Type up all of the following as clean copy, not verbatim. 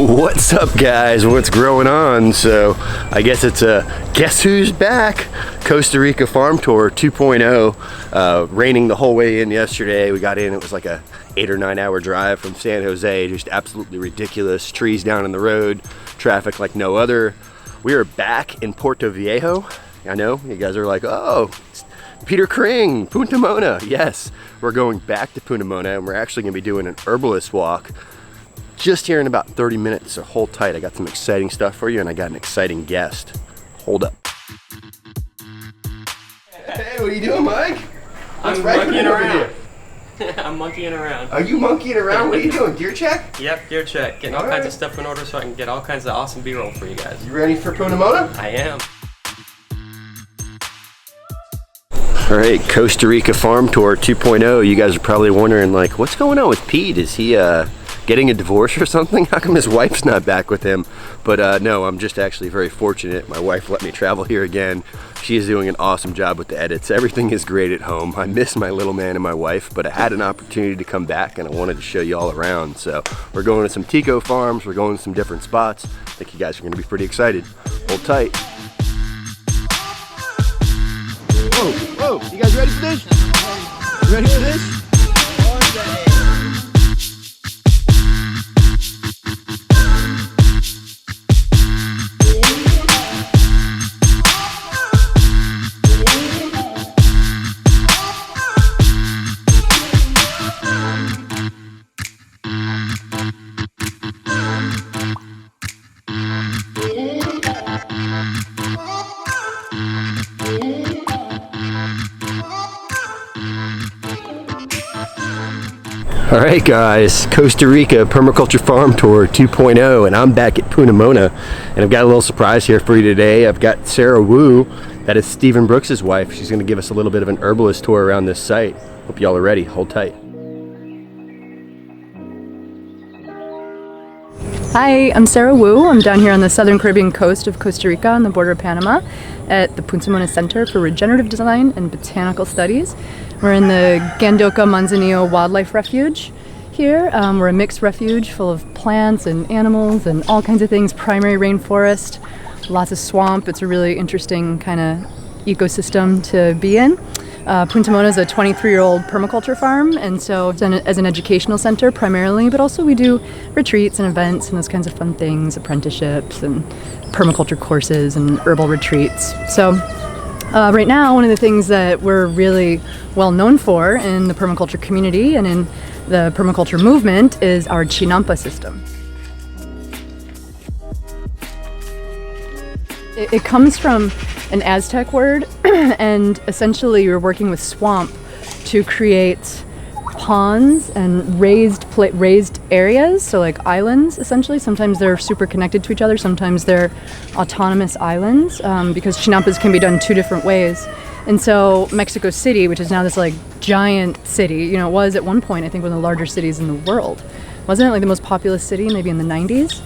What's up, guys? What's growing on? So I guess it's guess who's back? Costa Rica Farm Tour 2.0. Raining the whole way in yesterday. We got in, it was like a 8 or 9 hour drive from San Jose. Just absolutely ridiculous. Trees down in the road, traffic like no other. We are back in Puerto Viejo. I know you guys are like, oh, Peter Kring, Punta Moana. Yes, we're going back to Punta Moana, and we're actually going to be doing an herbalist walk just here in about 30 minutes, so hold tight. I got some exciting stuff for you, and I got an exciting guest. Hold up. Hey, what are you doing, Mike? I'm monkeying around. I'm monkeying around. Are you monkeying around? What are you doing? Gear check? Yep, gear check. Getting all kinds of stuff in order so I can get all kinds of awesome B-roll for you guys. You ready for Punta Moana? I am. All right, Costa Rica Farm Tour 2.0. You guys are probably wondering, like, what's going on with Pete? Is he getting a divorce or something? How come his wife's not back with him? But no, I'm just actually very fortunate. My wife let me travel here again. She is doing an awesome job with the edits. Everything is great at home. I miss my little man and my wife, but I had an opportunity to come back and I wanted to show you all around. So we're going to some Tico farms. We're going to some different spots. I think you guys are gonna be pretty excited. Hold tight. Whoa, you guys ready for this? You ready for this? All right, guys, Costa Rica Permaculture Farm Tour 2.0, and I'm back at Punta Moana, and I've got a little surprise here for you today. I've got Sarah Wu, that is Stephen Brooks' wife. She's going to give us a little bit of an herbalist tour around this site. Hope y'all are ready. Hold tight. Hi, I'm Sarah Wu. I'm down here on the southern Caribbean coast of Costa Rica on the border of Panama at the Punta Moana Center for Regenerative Design and Botanical Studies. We're in the Gandoca Manzanillo Wildlife Refuge here. We're a mixed refuge full of plants and animals and all kinds of things, primary rainforest, lots of swamp. It's a really interesting kind of ecosystem to be in. Punta Moana is a 23-year-old permaculture farm, and so it's as an educational center primarily, but also we do retreats and events and those kinds of fun things, apprenticeships and permaculture courses and herbal retreats. So right now, one of the things that we're really well known for in the permaculture community and in the permaculture movement is our Chinampa system. It comes from an Aztec word, and essentially you're working with swamp to create ponds and raised areas, so like islands essentially. Sometimes they're super connected to each other, sometimes they're autonomous islands, because Chinampas can be done two different ways. And so Mexico City, which is now this like giant city, you know, it was at one point I think one of the larger cities in the world. Wasn't it like the most populous city maybe in the 90s?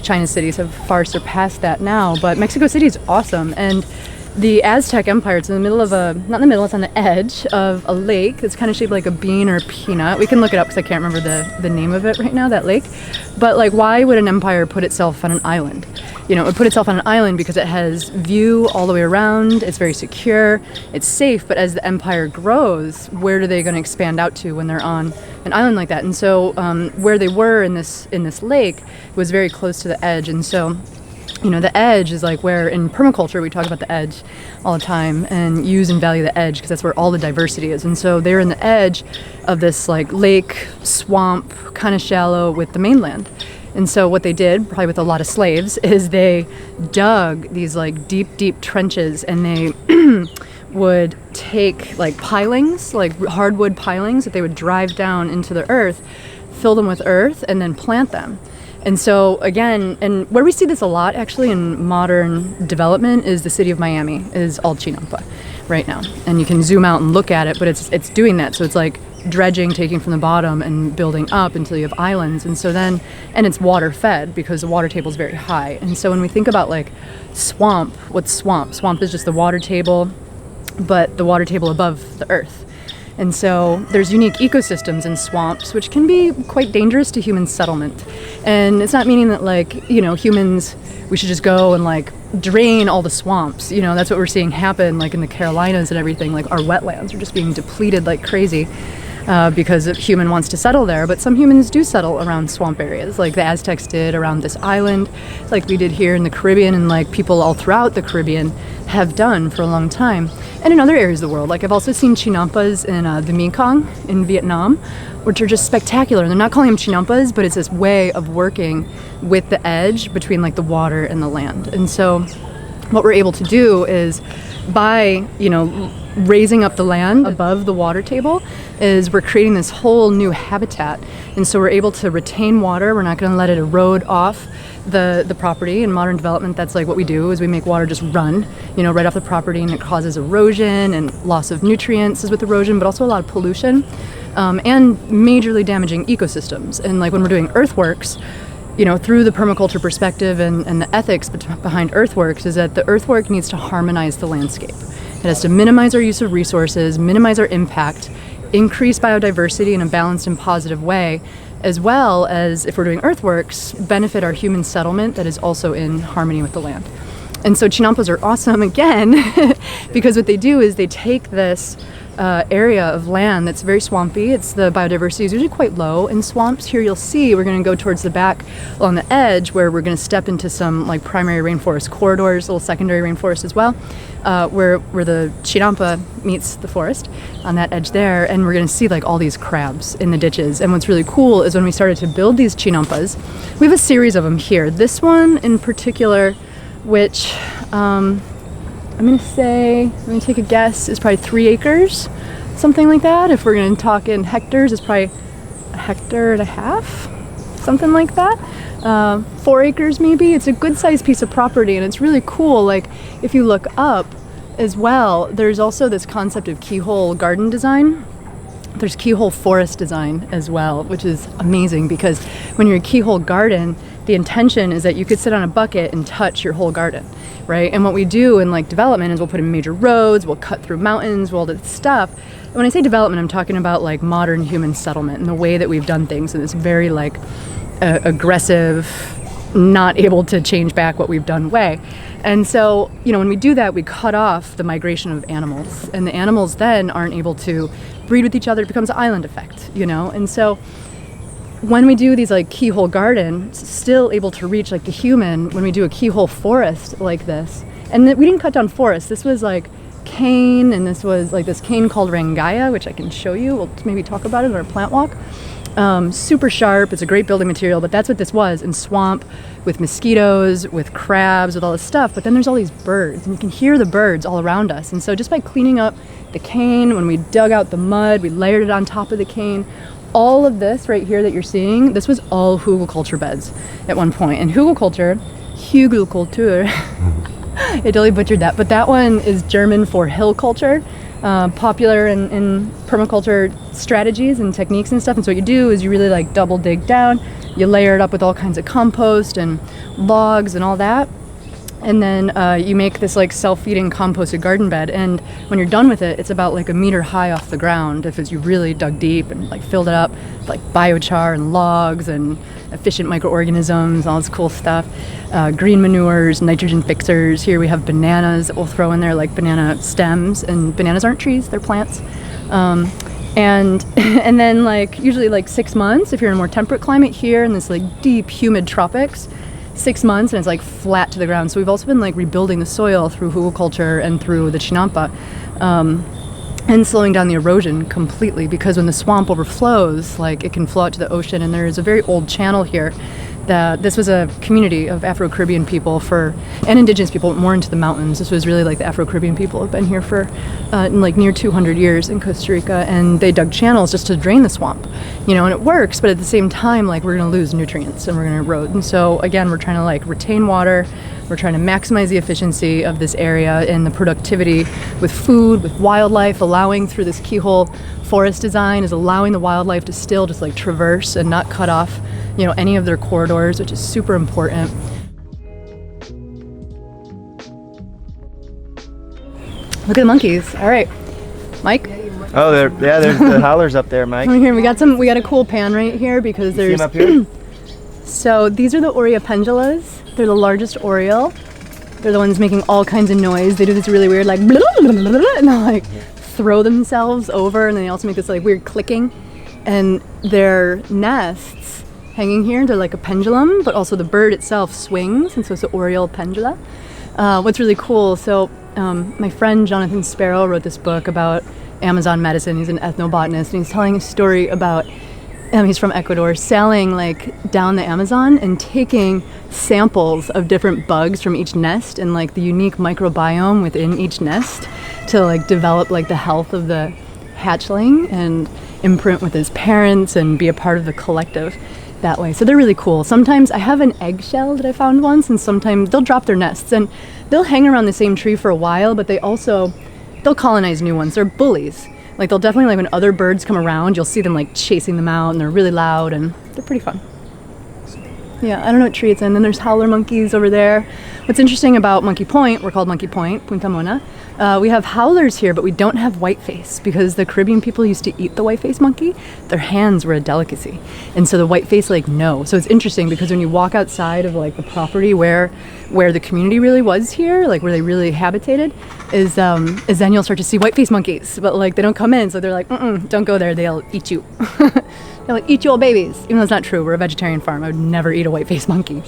China's cities have far surpassed that now, but Mexico City is awesome. And the Aztec Empire, it's in the middle of not in the middle, it's on the edge of a lake that's kind of shaped like a bean or a peanut. We can look it up because I can't remember the name of it right now, that lake. But like, why would an empire put itself on an island? You know, it would put itself on an island because it has view all the way around, it's very secure, it's safe, but as the empire grows, where are they going to expand out to when they're on an island like that? And so where they were in this lake was very close to the edge, and so you know, the edge is like where in permaculture we talk about the edge all the time and use and value the edge because that's where all the diversity is. And so they're in the edge of this like lake, swamp, kind of shallow with the mainland. And so what they did, probably with a lot of slaves, is they dug these like deep trenches, and they would take like pilings, like hardwood pilings that they would drive down into the earth, fill them with earth, and then plant them. And so again, and where we see this a lot actually in modern development is the city of Miami is all Chinampa right now. And you can zoom out and look at it, but it's doing that. So it's like dredging, taking from the bottom and building up until you have islands. And so then, and it's water fed because the water table is very high. And so when we think about like swamp, what's swamp? Swamp is just the water table, but the water table above the earth. And so there's unique ecosystems in swamps, which can be quite dangerous to human settlement. And it's not meaning that like, you know, humans, we should just go and like drain all the swamps. You know, that's what we're seeing happen like in the Carolinas and everything. Like our wetlands are just being depleted like crazy. Because a human wants to settle there, but some humans do settle around swamp areas, like the Aztecs did around this island, like we did here in the Caribbean, and like people all throughout the Caribbean have done for a long time. And in other areas of the world, like I've also seen Chinampas in the Mekong in Vietnam, which are just spectacular. They're not calling them Chinampas, but it's this way of working with the edge between like the water and the land. And so what we're able to do is by, you know, raising up the land above the water table is we're creating this whole new habitat. And so we're able to retain water. We're not going to let it erode off the property. In modern development, that's like what we do is we make water just run, you know, right off the property, and it causes erosion and loss of nutrients is with erosion, but also a lot of pollution and majorly damaging ecosystems. And like when we're doing earthworks, you know, through the permaculture perspective and the ethics behind earthworks is that the earthwork needs to harmonize the landscape. It has to minimize our use of resources, minimize our impact, increase biodiversity in a balanced and positive way, as well as, if we're doing earthworks, benefit our human settlement that is also in harmony with the land. And so Chinampas are awesome again because what they do is they take this area of land that's very swampy. It's the biodiversity is usually quite low in swamps. Here you'll see we're going to go towards the back along the edge where we're going to step into some like primary rainforest corridors, little secondary rainforest as well, where the Chinampa meets the forest on that edge there, and we're going to see like all these crabs in the ditches. And what's really cool is when we started to build these Chinampas, we have a series of them here. This one in particular, which I'm going to take a guess, is probably 3 acres, something like that. If we're going to talk in hectares, it's probably 1.5 hectares, something like that. 4 acres maybe. It's a good sized piece of property, and it's really cool. Like if you look up as well, there's also this concept of keyhole garden design. There's keyhole forest design as well, which is amazing because when you're a keyhole garden, the intention is that you could sit on a bucket and touch your whole garden, right? And what we do in like development is we'll put in major roads, we'll cut through mountains, we'll do this stuff. And when I say development, I'm talking about like modern human settlement and the way that we've done things in this very like aggressive, not able to change back what we've done way. And so, you know, when we do that, we cut off the migration of animals, and the animals then aren't able to breed with each other. It becomes an island effect, you know? And so when we do these like keyhole garden, it's still able to reach like the human when we do a keyhole forest like this. And we didn't cut down forests. This was like cane, and this was like this cane called rangaya, which I can show you. We'll maybe talk about it in our plant walk. Super sharp. It's a great building material, but that's what this was, in swamp with mosquitoes, with crabs, with all this stuff. But then there's all these birds, and you can hear the birds all around us. And so just by cleaning up the cane, when we dug out the mud, we layered it on top of the cane. All of this right here that you're seeing, this was all hugelkultur beds at one point. And hugelkultur, I totally butchered that, but that one is German for hill culture, popular in permaculture strategies and techniques and stuff. And so what you do is you really like double dig down, you layer it up with all kinds of compost and logs and all that. And then you make this like self-feeding composted garden bed. And when you're done with it, it's about like 1 meter high off the ground if you really dug deep and like filled it up with like biochar and logs and efficient microorganisms, all this cool stuff. Green manures, nitrogen fixers. Here we have bananas that we'll throw in there, like banana stems. And bananas aren't trees, they're plants. And then like usually like 6 months, if you're in a more temperate climate here in this like deep humid tropics, 6 months and it's like flat to the ground. So we've also been like rebuilding the soil through hugelkultur and through the Chinampa, and slowing down the erosion completely, because when the swamp overflows, like it can flow out to the ocean. And there is a very old channel here that this was a community of Afro-Caribbean people and indigenous people, more into the mountains. This was really like the Afro-Caribbean people have been here for like near 200 years in Costa Rica, and they dug channels just to drain the swamp, you know, and it works, but at the same time, like we're going to lose nutrients and we're going to erode. And so again, we're trying to like retain water. We're trying to maximize the efficiency of this area and the productivity with food, with wildlife. Allowing through this keyhole forest design is allowing the wildlife to still just like traverse and not cut off, you know, any of their corridors, which is super important. Look at the monkeys. All right, Mike, Oh, there's the howlers up there, Mike. Over here, we got a cool pan right here because You see there's. them up here? So these are the Aurea pendulas. They're the largest oriole. They're the ones making all kinds of noise. They do this really weird, like, and they'll like throw themselves over, and then they also make this like weird clicking. And their nests hanging here, they're like a pendulum, but also the bird itself swings, and so it's an Oriole pendula. What's really cool, so my friend Jonathan Sparrow wrote this book about Amazon medicine. He's an ethnobotanist, and he's telling a story about, he's from Ecuador, sailing like down the Amazon and taking samples of different bugs from each nest and like the unique microbiome within each nest to like develop like the health of the hatchling and imprint with his parents and be a part of the collective that way. So they're really cool. Sometimes I have an eggshell that I found once, and sometimes they'll drop their nests and they'll hang around the same tree for a while, but they'll colonize new ones. They're bullies. Like they'll definitely, like when other birds come around, you'll see them like chasing them out, and they're really loud and they're pretty fun. Yeah, I don't know what tree it's in. Then there's howler monkeys over there. What's interesting about Monkey Point, we're called Monkey Point, Punta Moana. We have howlers here, but we don't have whiteface because the Caribbean people used to eat the whiteface monkey. Their hands were a delicacy. And so the whiteface, like, no. So it's interesting because when you walk outside of like the property where the community really was here, like where they really habitated, is then you'll start to see whiteface monkeys. But like they don't come in, so they're like, don't go there, they'll eat you. They'll like eat you old babies. Even though it's not true, we're a vegetarian farm. I would never eat a whiteface monkey.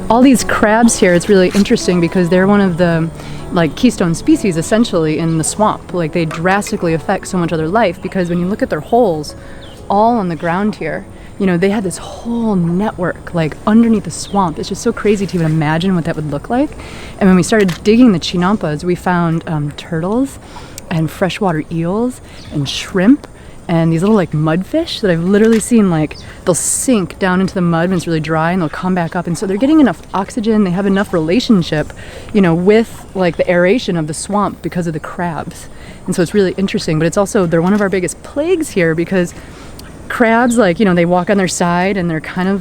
All these crabs here, it's really interesting because they're one of the like keystone species essentially in the swamp. Like they drastically affect so much other life because when you look at their holes all on the ground here, you know, they had this whole network like underneath the swamp. It's just so crazy to even imagine what that would look like. And when we started digging the Chinampas, we found turtles and freshwater eels and shrimp and these little like mudfish that I've literally seen, like they'll sink down into the mud when it's really dry and they'll come back up, and so they're getting enough oxygen, they have enough relationship, you know, with like the aeration of the swamp because of the crabs. And so it's really interesting, but it's also, they're one of our biggest plagues here because crabs, like, you know, they walk on their side and they're kind of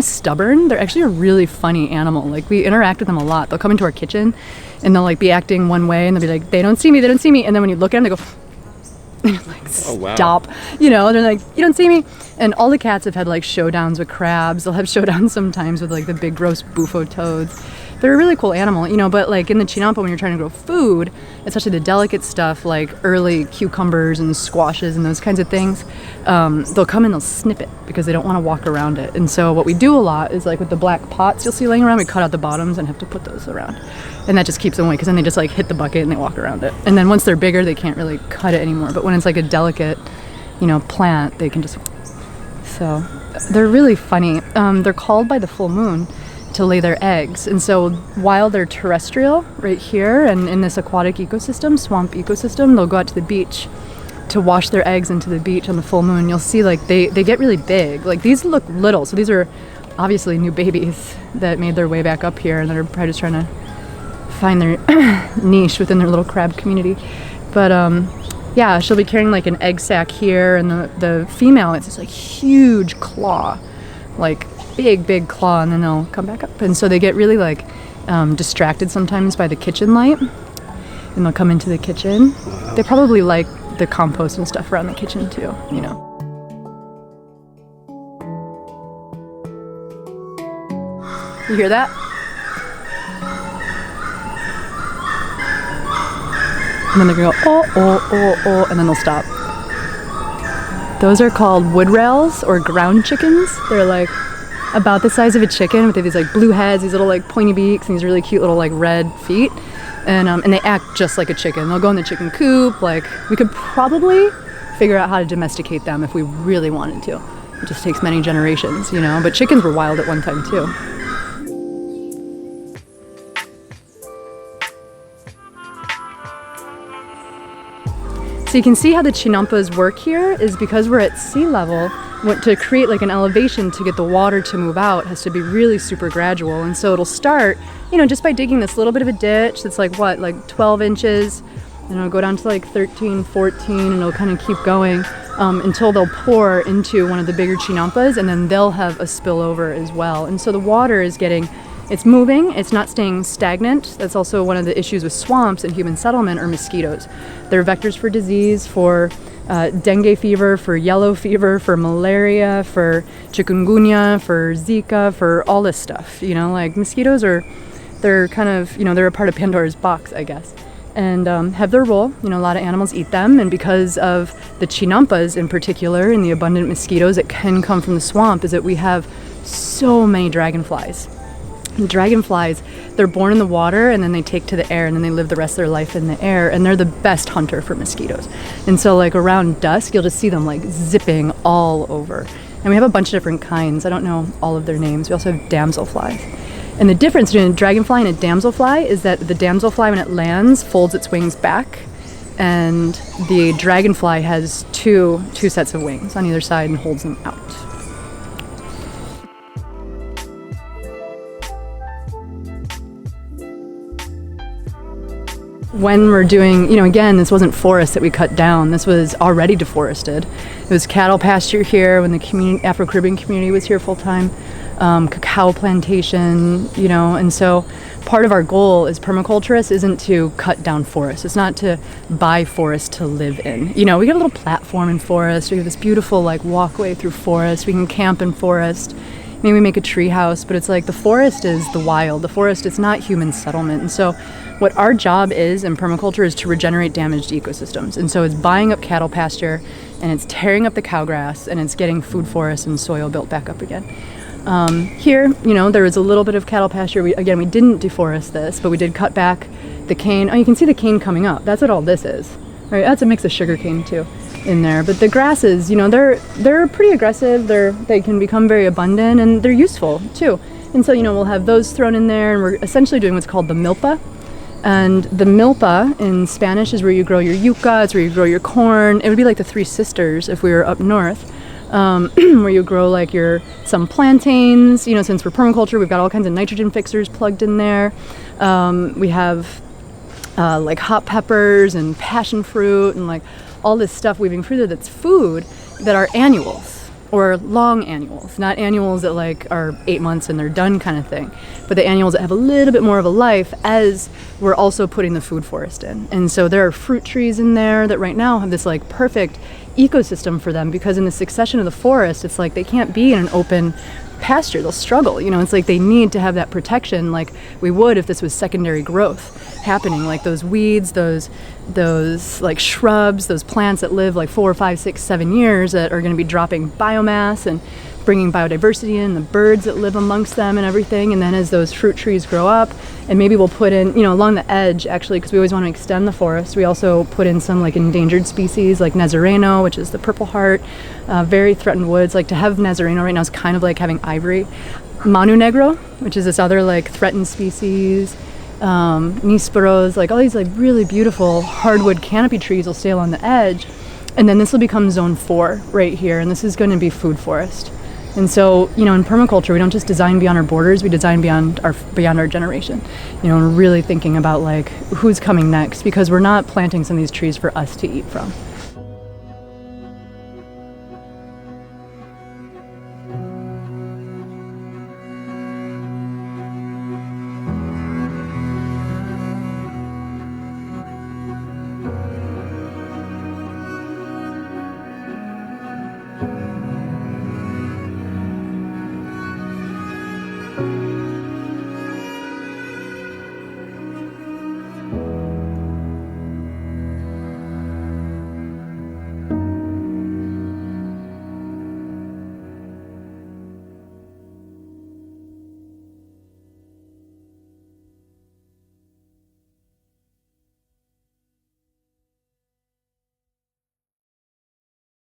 stubborn. They're actually a really funny animal. Like we interact with them a lot. They'll come into our kitchen and they'll like be acting one way and they'll be like, they don't see me. And then when you look at them, they go, like, stop. Oh, wow. You know, they're like, you don't see me. And all the cats have had like showdowns with crabs. They'll have showdowns sometimes with like the big gross bufo toads. They're a really cool animal, you know, but like in the Chinampa, when you're trying to grow food, especially the delicate stuff like early cucumbers and squashes and those kinds of things, they'll come and they'll snip it because they don't want to walk around it. And so what we do a lot is like with the black pots you'll see laying around, we cut out the bottoms and have to put those around. And that just keeps them away because then they just like hit the bucket and they walk around it. And then once they're bigger, they can't really cut it anymore. But when it's like a delicate, you know, plant, they can just, so they're really funny. They're called by the full moon to lay their eggs. And so while they're terrestrial right here and in this aquatic ecosystem, swamp ecosystem, they'll go out to the beach to wash their eggs into the beach on the full moon. You'll see like they get really big. Like these look little. So these are obviously new babies that made their way back up here and they're probably just trying to find their niche within their little crab community. But yeah, she'll be carrying like an egg sac here, and the female, it's this like huge claw, like big claw, and then they'll come back up. And so they get really like distracted sometimes by the kitchen light, and they'll come into the kitchen. Wow. They probably like the compost and stuff around the kitchen too, you know. You hear that? And then they're gonna go, oh, and then they'll stop. Those are called wood rails or ground chickens. They're like about the size of a chicken, but they have these like blue heads, these little like pointy beaks, and these really cute little like red feet. And they act just like a chicken. They'll go in the chicken coop. Like we could probably figure out how to domesticate them if we really wanted to. It just takes many generations, you know, but chickens were wild at one time too. So you can see how the Chinampas work here is because we're at sea level. To create like an elevation to get the water to move out has to be really super gradual. And so it'll start, just by digging this little bit of a ditch that's like 12 inches, and it'll go down to like 13, 14, and it'll kind of keep going until they'll pour into one of the bigger Chinampas, and then they'll have a spillover as well. And so the water is it's moving, it's not staying stagnant. That's also one of the issues with swamps and human settlement are mosquitoes. They're vectors for disease, for dengue fever, for yellow fever, for malaria, for chikungunya, for Zika, for all this stuff. Like mosquitoes they're kind of, they're a part of Pandora's box, I guess, and have their role. A lot of animals eat them, and because of the Chinampas in particular and the abundant mosquitoes that can come from the swamp, is that we have so many dragonflies. And dragonflies, they're born in the water and then they take to the air and then they live the rest of their life in the air, and they're the best hunter for mosquitoes. And so like around dusk, you'll just see them like zipping all over. And we have a bunch of different kinds. I don't know all of their names. We also have damselflies. And the difference between a dragonfly and a damselfly is that the damselfly, when it lands, folds its wings back, and the dragonfly has two sets of wings on either side and holds them out. When we're doing, again, this wasn't forest that we cut down. This was already deforested. It was cattle pasture here when the Afro-Caribbean community was here full time, cacao plantation, and so part of our goal as permaculturists isn't to cut down forests. It's not to buy forest to live in. We got a little platform in forest. We have this beautiful walkway through forest. We can camp in forest. Maybe make a tree house, but it's like the forest is the wild. The forest is not human settlement. And so what our job is in permaculture is to regenerate damaged ecosystems. And so it's buying up cattle pasture, and it's tearing up the cow grass, and it's getting food forests and soil built back up again. Here, there was a little bit of cattle pasture. We didn't deforest this, but we did cut back the cane. Oh, you can see the cane coming up. That's what all this is. Right? That's a mix of sugar cane too in there. But the grasses, they're pretty aggressive. They can become very abundant, and they're useful too. And so, we'll have those thrown in there, and we're essentially doing what's called the milpa. And the milpa in Spanish is where you grow your yucca. It's where you grow your corn. It would be like the Three Sisters if we were up north, where you grow some plantains. Since we're permaculture, we've got all kinds of nitrogen fixers plugged in there. We have hot peppers and passion fruit and all this stuff weaving through there that's food that are annuals. Or long annuals, not annuals that are 8 months and they're done kind of thing, but the annuals that have a little bit more of a life as we're also putting the food forest in. And so there are fruit trees in there that right now have this perfect ecosystem for them, because in the succession of the forest, it's they can't be in an open pasture. They'll struggle. It's they need to have that protection like we would if this was secondary growth happening, those weeds, those shrubs, those plants that live 4, 5, 6, 7 years that are going to be dropping biomass and bringing biodiversity in, the birds that live amongst them and everything. And then as those fruit trees grow up, and maybe we'll put in, along the edge, actually, because we always want to extend the forest, we also put in some endangered species like Nazareno, which is the purple heart, very threatened woods. To have Nazareno right now is kind of like having ivory. Manu negro, which is this other threatened species. Nisperos, all these really beautiful hardwood canopy trees will stay along the edge. And then this will become zone 4 right here, and this is going to be food forest. And so, in permaculture, we don't just design beyond our borders, we design beyond our generation. And really thinking about who's coming next, because we're not planting some of these trees for us to eat from.